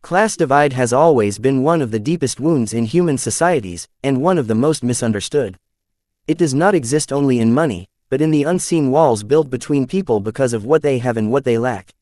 Class divide has always been one of the deepest wounds in human societies, and one of the most misunderstood. It does not exist only in money, but in the unseen walls built between people because of what they have and what they lack.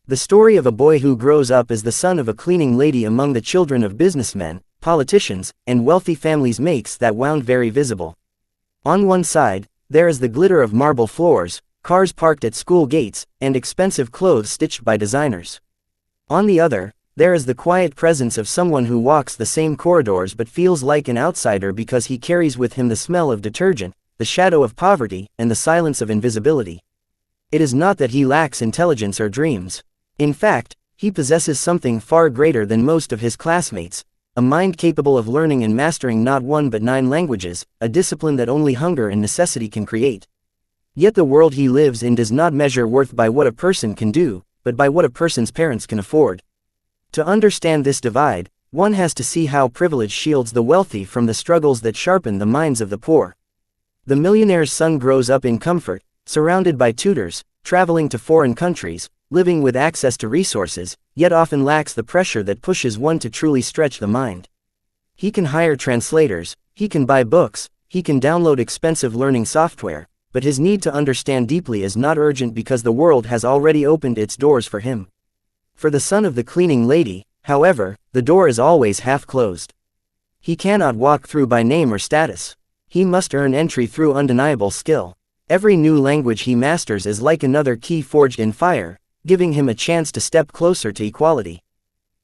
The story of a boy who grows up as the son of a cleaning lady among the children of businessmen, politicians, and wealthy families makes that wound very visible. On one side, there is the glitter of marble floors, cars parked at school gates, and expensive clothes stitched by designers. On the other, there is the quiet presence of someone who walks the same corridors but feels like an outsider because he carries with him the smell of detergent, the shadow of poverty, and the silence of invisibility. It is not that he lacks intelligence or dreams. In fact, he possesses something far greater than most of his classmates, a mind capable of learning and mastering not one but 9 languages, a discipline that only hunger and necessity can create. Yet the world he lives in does not measure worth by what a person can do, but by what a person's parents can afford. To understand this divide, one has to see how privilege shields the wealthy from the struggles that sharpen the minds of the poor. The millionaire's son grows up in comfort, surrounded by tutors, traveling to foreign countries, living with access to resources, yet often lacks the pressure that pushes one to truly stretch the mind. He can hire translators, he can buy books, he can download expensive learning software, but his need to understand deeply is not urgent because the world has already opened its doors for him. For the son of the cleaning lady, however, the door is always half closed. He cannot walk through by name or status. He must earn entry through undeniable skill. Every new language he masters is like another key forged in fire, giving him a chance to step closer to equality.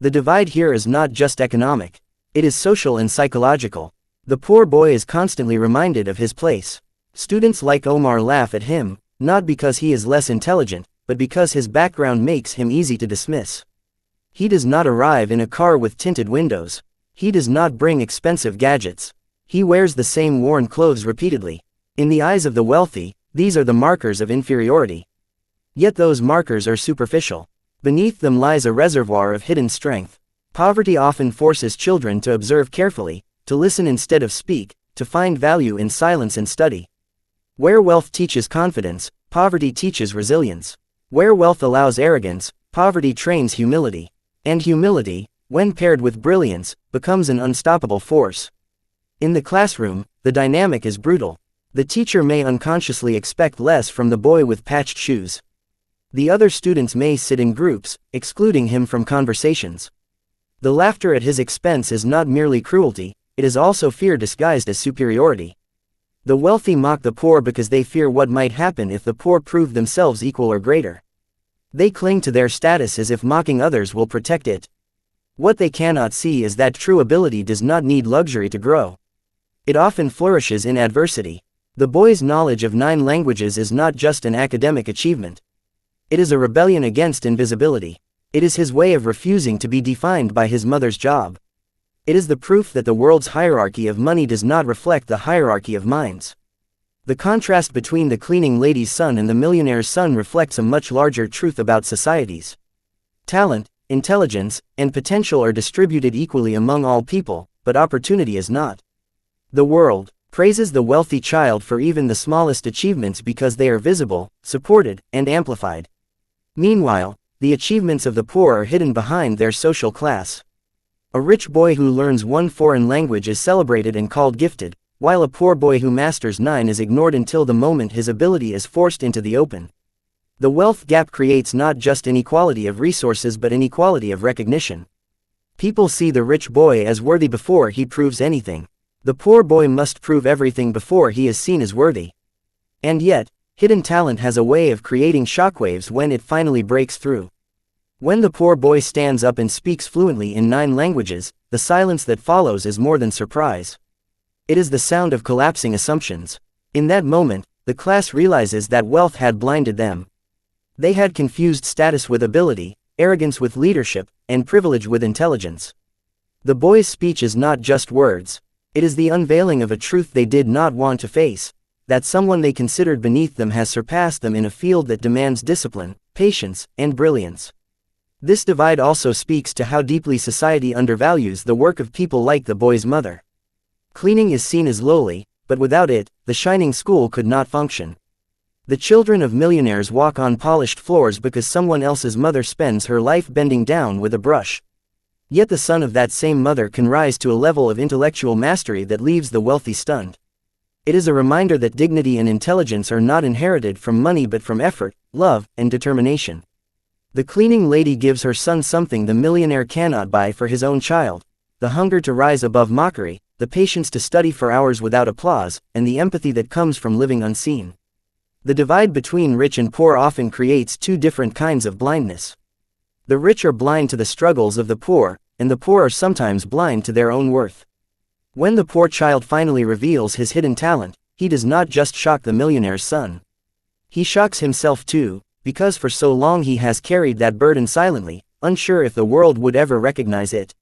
The divide here is not just economic. It is social and psychological. The poor boy is constantly reminded of his place. Students like Omar laugh at him, not because he is less intelligent, but because his background makes him easy to dismiss. He does not arrive in a car with tinted windows. He does not bring expensive gadgets. He wears the same worn clothes repeatedly. In the eyes of the wealthy, these are the markers of inferiority. Yet those markers are superficial. Beneath them lies a reservoir of hidden strength. Poverty often forces children to observe carefully, to listen instead of speak, to find value in silence and study. Where wealth teaches confidence, poverty teaches resilience. Where wealth allows arrogance, poverty trains humility. And humility, when paired with brilliance, becomes an unstoppable force. In the classroom, the dynamic is brutal. The teacher may unconsciously expect less from the boy with patched shoes. The other students may sit in groups, excluding him from conversations. The laughter at his expense is not merely cruelty, it is also fear disguised as superiority. The wealthy mock the poor because they fear what might happen if the poor prove themselves equal or greater. They cling to their status as if mocking others will protect it. What they cannot see is that true ability does not need luxury to grow. It often flourishes in adversity. The boy's knowledge of 9 languages is not just an academic achievement. It is a rebellion against invisibility. It is his way of refusing to be defined by his mother's job. It is the proof that the world's hierarchy of money does not reflect the hierarchy of minds. The contrast between the cleaning lady's son and the millionaire's son reflects a much larger truth about societies. Talent, intelligence, and potential are distributed equally among all people, but opportunity is not. The world praises the wealthy child for even the smallest achievements because they are visible, supported, and amplified. Meanwhile, the achievements of the poor are hidden behind their social class. A rich boy who learns 1 foreign language is celebrated and called gifted, while a poor boy who masters 9 is ignored until the moment his ability is forced into the open. The wealth gap creates not just inequality of resources but inequality of recognition. People see the rich boy as worthy before he proves anything. The poor boy must prove everything before he is seen as worthy. And yet, hidden talent has a way of creating shockwaves when it finally breaks through. When the poor boy stands up and speaks fluently in 9 languages, the silence that follows is more than surprise. It is the sound of collapsing assumptions. In that moment, the class realizes that wealth had blinded them. They had confused status with ability, arrogance with leadership, and privilege with intelligence. The boy's speech is not just words. It is the unveiling of a truth they did not want to face, that someone they considered beneath them has surpassed them in a field that demands discipline, patience, and brilliance. This divide also speaks to how deeply society undervalues the work of people like the boy's mother. Cleaning is seen as lowly, but without it, the shining school could not function. The children of millionaires walk on polished floors because someone else's mother spends her life bending down with a brush. Yet the son of that same mother can rise to a level of intellectual mastery that leaves the wealthy stunned. It is a reminder that dignity and intelligence are not inherited from money but from effort, love, and determination. The cleaning lady gives her son something the millionaire cannot buy for his own child: the hunger to rise above mockery, the patience to study for hours without applause, and the empathy that comes from living unseen. The divide between rich and poor often creates two different kinds of blindness. The rich are blind to the struggles of the poor, and the poor are sometimes blind to their own worth. When the poor child finally reveals his hidden talent, he does not just shock the millionaire's son. He shocks himself too, because for so long he has carried that burden silently, unsure if the world would ever recognize it.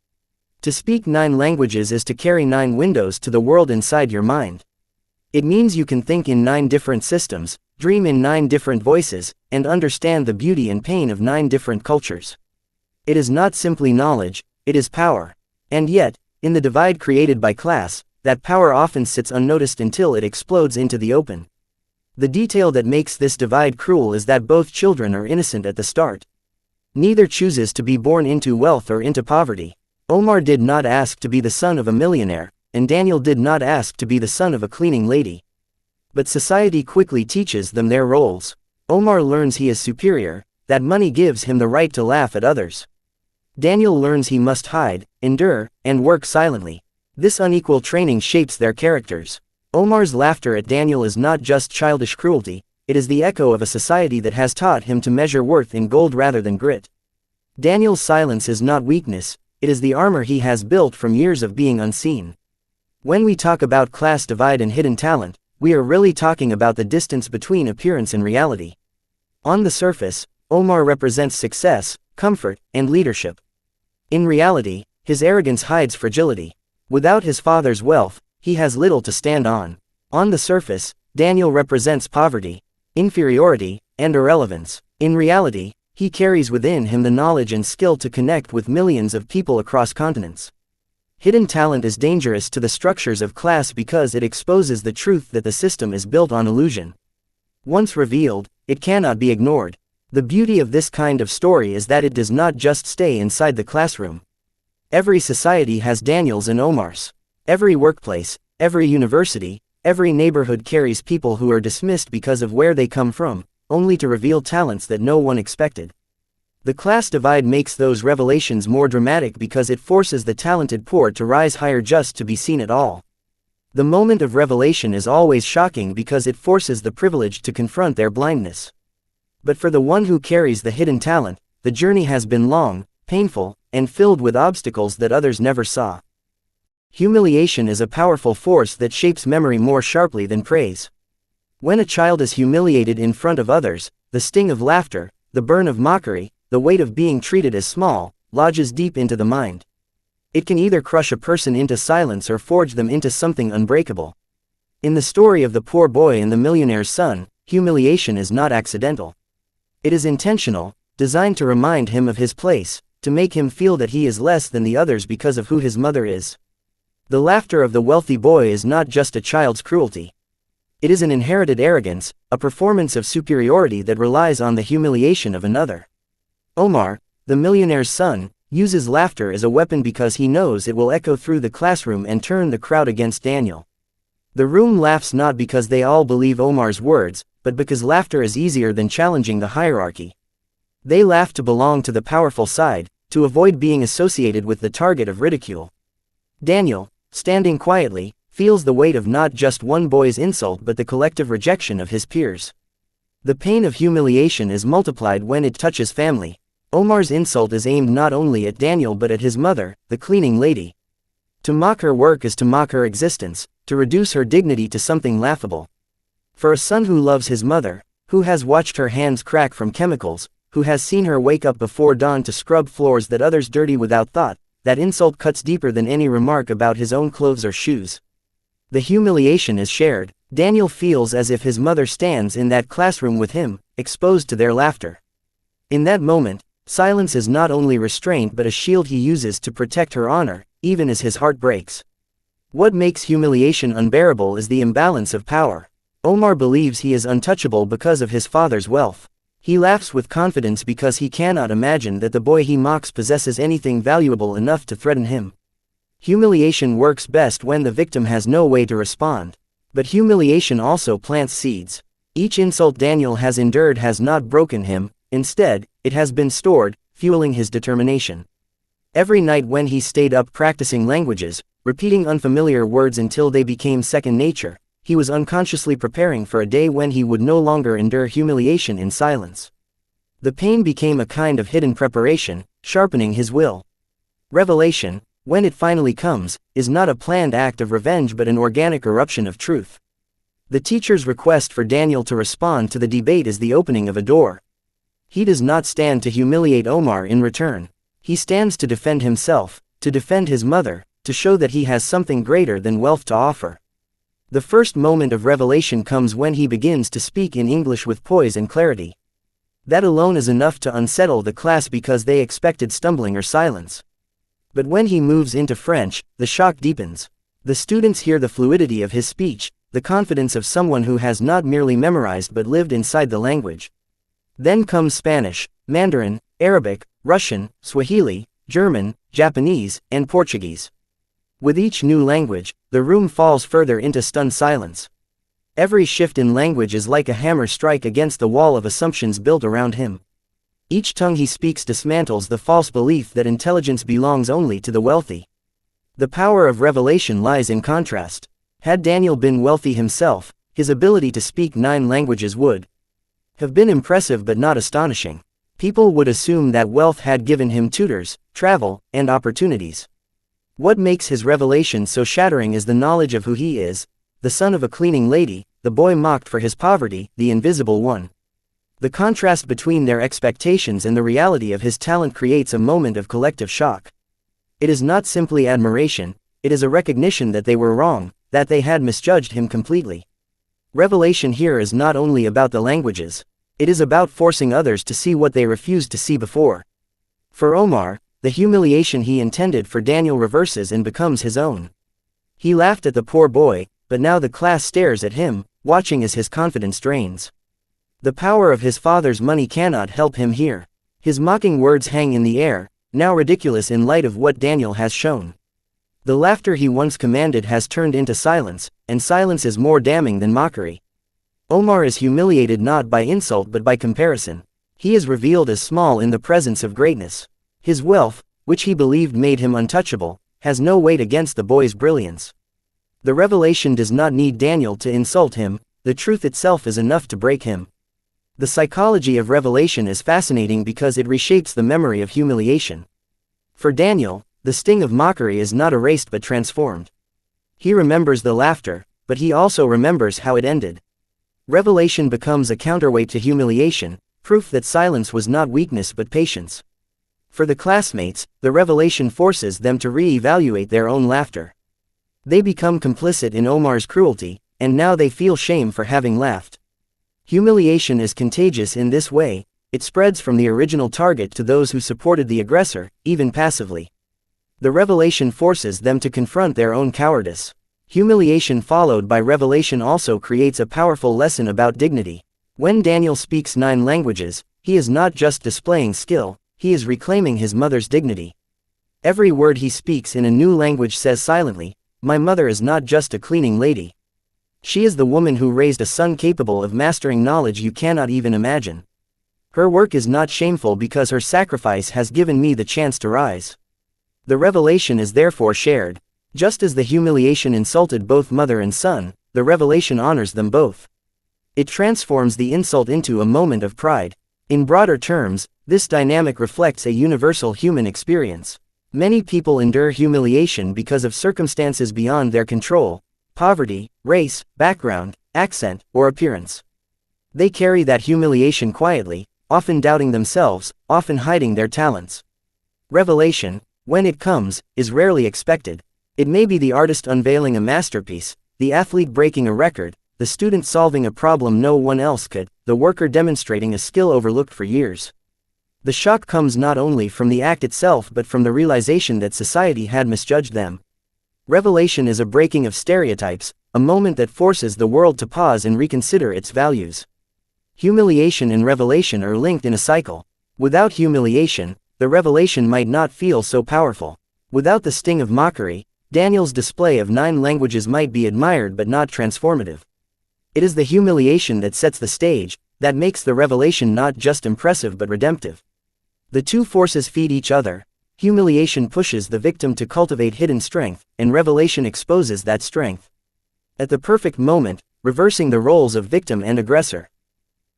To speak 9 languages is to carry 9 windows to the world inside your mind. It means you can think in 9 different systems, dream in 9 different voices, and understand the beauty and pain of 9 different cultures. It is not simply knowledge, it is power. And yet, in the divide created by class, that power often sits unnoticed until it explodes into the open. The detail that makes this divide cruel is that both children are innocent at the start. Neither chooses to be born into wealth or into poverty. Omar did not ask to be the son of a millionaire, and Daniel did not ask to be the son of a cleaning lady. But society quickly teaches them their roles. Omar learns he is superior, that money gives him the right to laugh at others. Daniel learns he must hide, endure, and work silently. This unequal training shapes their characters. Omar's laughter at Daniel is not just childish cruelty, it is the echo of a society that has taught him to measure worth in gold rather than grit. Daniel's silence is not weakness, it is the armor he has built from years of being unseen. When we talk about class divide and hidden talent, we are really talking about the distance between appearance and reality. On the surface, Omar represents success, comfort, and leadership. In reality, his arrogance hides fragility. Without his father's wealth, he has little to stand on. On the surface, Daniel represents poverty, inferiority, and irrelevance. In reality, he carries within him the knowledge and skill to connect with millions of people across continents. Hidden talent is dangerous to the structures of class because it exposes the truth that the system is built on illusion. Once revealed, it cannot be ignored. The beauty of this kind of story is that it does not just stay inside the classroom. Every society has Daniels and Omars. Every workplace, every university, every neighborhood carries people who are dismissed because of where they come from, only to reveal talents that no one expected. The class divide makes those revelations more dramatic because it forces the talented poor to rise higher just to be seen at all. The moment of revelation is always shocking because it forces the privileged to confront their blindness. But for the one who carries the hidden talent, the journey has been long, painful, and filled with obstacles that others never saw. Humiliation is a powerful force that shapes memory more sharply than praise. When a child is humiliated in front of others, the sting of laughter, the burn of mockery, the weight of being treated as small, lodges deep into the mind. It can either crush a person into silence or forge them into something unbreakable. In the story of the poor boy and the millionaire's son, humiliation is not accidental. It is intentional, designed to remind him of his place, to make him feel that he is less than the others because of who his mother is. The laughter of the wealthy boy is not just a child's cruelty. It is an inherited arrogance, a performance of superiority that relies on the humiliation of another. Omar, the millionaire's son, uses laughter as a weapon because he knows it will echo through the classroom and turn the crowd against Daniel. The room laughs not because they all believe Omar's words, but because laughter is easier than challenging the hierarchy. They laugh to belong to the powerful side, to avoid being associated with the target of ridicule. Daniel, standing quietly, feels the weight of not just one boy's insult but the collective rejection of his peers. The pain of humiliation is multiplied when it touches family. Omar's insult is aimed not only at Daniel but at his mother, the cleaning lady. To mock her work is to mock her existence, to reduce her dignity to something laughable. For a son who loves his mother, who has watched her hands crack from chemicals, who has seen her wake up before dawn to scrub floors that others dirty without thought, that insult cuts deeper than any remark about his own clothes or shoes. The humiliation is shared. Daniel feels as if his mother stands in that classroom with him, exposed to their laughter. In that moment, silence is not only restraint but a shield he uses to protect her honor, even as his heart breaks. What makes humiliation unbearable is the imbalance of power. Omar believes he is untouchable because of his father's wealth. He laughs with confidence because he cannot imagine that the boy he mocks possesses anything valuable enough to threaten him. Humiliation works best when the victim has no way to respond. But humiliation also plants seeds. Each insult Daniel has endured has not broken him, instead, it has been stored, fueling his determination. Every night when he stayed up practicing languages, repeating unfamiliar words until they became second nature, he was unconsciously preparing for a day when he would no longer endure humiliation in silence. The pain became a kind of hidden preparation, sharpening his will. Revelation, when it finally comes, is not a planned act of revenge but an organic eruption of truth. The teacher's request for Daniel to respond to the debate is the opening of a door. He does not stand to humiliate Omar in return. He stands to defend himself, to defend his mother, to show that he has something greater than wealth to offer. The first moment of revelation comes when he begins to speak in English with poise and clarity. That alone is enough to unsettle the class because they expected stumbling or silence. But when he moves into French, the shock deepens. The students hear the fluidity of his speech, the confidence of someone who has not merely memorized but lived inside the language. Then comes Spanish, Mandarin, Arabic, Russian, Swahili, German, Japanese, and Portuguese. With each new language, the room falls further into stunned silence. Every shift in language is like a hammer strike against the wall of assumptions built around him. Each tongue he speaks dismantles the false belief that intelligence belongs only to the wealthy. The power of revelation lies in contrast. Had Daniel been wealthy himself, his ability to speak 9 languages would have been impressive but not astonishing. People would assume that wealth had given him tutors, travel, and opportunities. What makes his revelation so shattering is the knowledge of who he is, the son of a cleaning lady, the boy mocked for his poverty, the invisible one. The contrast between their expectations and the reality of his talent creates a moment of collective shock. It is not simply admiration, it is a recognition that they were wrong, that they had misjudged him completely. Revelation here is not only about the languages, it is about forcing others to see what they refused to see before. For Omar, the humiliation he intended for Daniel reverses and becomes his own. He laughed at the poor boy, but now the class stares at him, watching as his confidence drains. The power of his father's money cannot help him here. His mocking words hang in the air, now ridiculous in light of what Daniel has shown. The laughter he once commanded has turned into silence, and silence is more damning than mockery. Omar is humiliated not by insult but by comparison. He is revealed as small in the presence of greatness. His wealth, which he believed made him untouchable, has no weight against the boy's brilliance. The revelation does not need Daniel to insult him, the truth itself is enough to break him. The psychology of revelation is fascinating because it reshapes the memory of humiliation. For Daniel, the sting of mockery is not erased but transformed. He remembers the laughter, but he also remembers how it ended. Revelation becomes a counterweight to humiliation, proof that silence was not weakness but patience. For the classmates, the revelation forces them to re-evaluate their own laughter. They become complicit in Omar's cruelty, and now they feel shame for having laughed. Humiliation is contagious in this way, it spreads from the original target to those who supported the aggressor, even passively. The revelation forces them to confront their own cowardice. Humiliation followed by revelation also creates a powerful lesson about dignity. When Daniel speaks 9 languages, he is not just displaying skill, he is reclaiming his mother's dignity. Every word he speaks in a new language says silently, "My mother is not just a cleaning lady. She is the woman who raised a son capable of mastering knowledge you cannot even imagine. Her work is not shameful because her sacrifice has given me the chance to rise." The revelation is therefore shared. Just as the humiliation insulted both mother and son, the revelation honors them both. It transforms the insult into a moment of pride. In broader terms, this dynamic reflects a universal human experience. Many people endure humiliation because of circumstances beyond their control: poverty, race, background, accent, or appearance. They carry that humiliation quietly, often doubting themselves, often hiding their talents. Revelation, when it comes, is rarely expected. It may be the artist unveiling a masterpiece, the athlete breaking a record, the student solving a problem no one else could, the worker demonstrating a skill overlooked for years. The shock comes not only from the act itself but from the realization that society had misjudged them. Revelation is a breaking of stereotypes, a moment that forces the world to pause and reconsider its values. Humiliation and revelation are linked in a cycle. Without humiliation, the revelation might not feel so powerful. Without the sting of mockery, Daniel's display of 9 languages might be admired but not transformative. It is the humiliation that sets the stage, that makes the revelation not just impressive but redemptive. The two forces feed each other. Humiliation pushes the victim to cultivate hidden strength, and revelation exposes that strength. At the perfect moment, reversing the roles of victim and aggressor.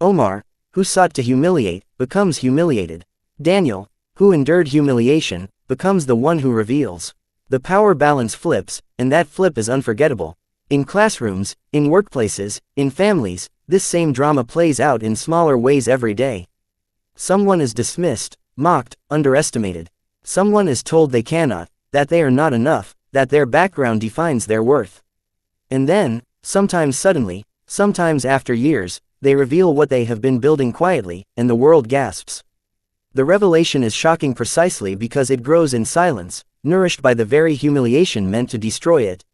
Omar, who sought to humiliate, becomes humiliated. Daniel, who endured humiliation, becomes the one who reveals. The power balance flips, and that flip is unforgettable. In classrooms, in workplaces, in families, this same drama plays out in smaller ways every day. Someone is dismissed, mocked, underestimated. Someone is told they cannot, that they are not enough, that their background defines their worth. And then, sometimes suddenly, sometimes after years, they reveal what they have been building quietly, and the world gasps. The revelation is shocking precisely because it grows in silence, nourished by the very humiliation meant to destroy it,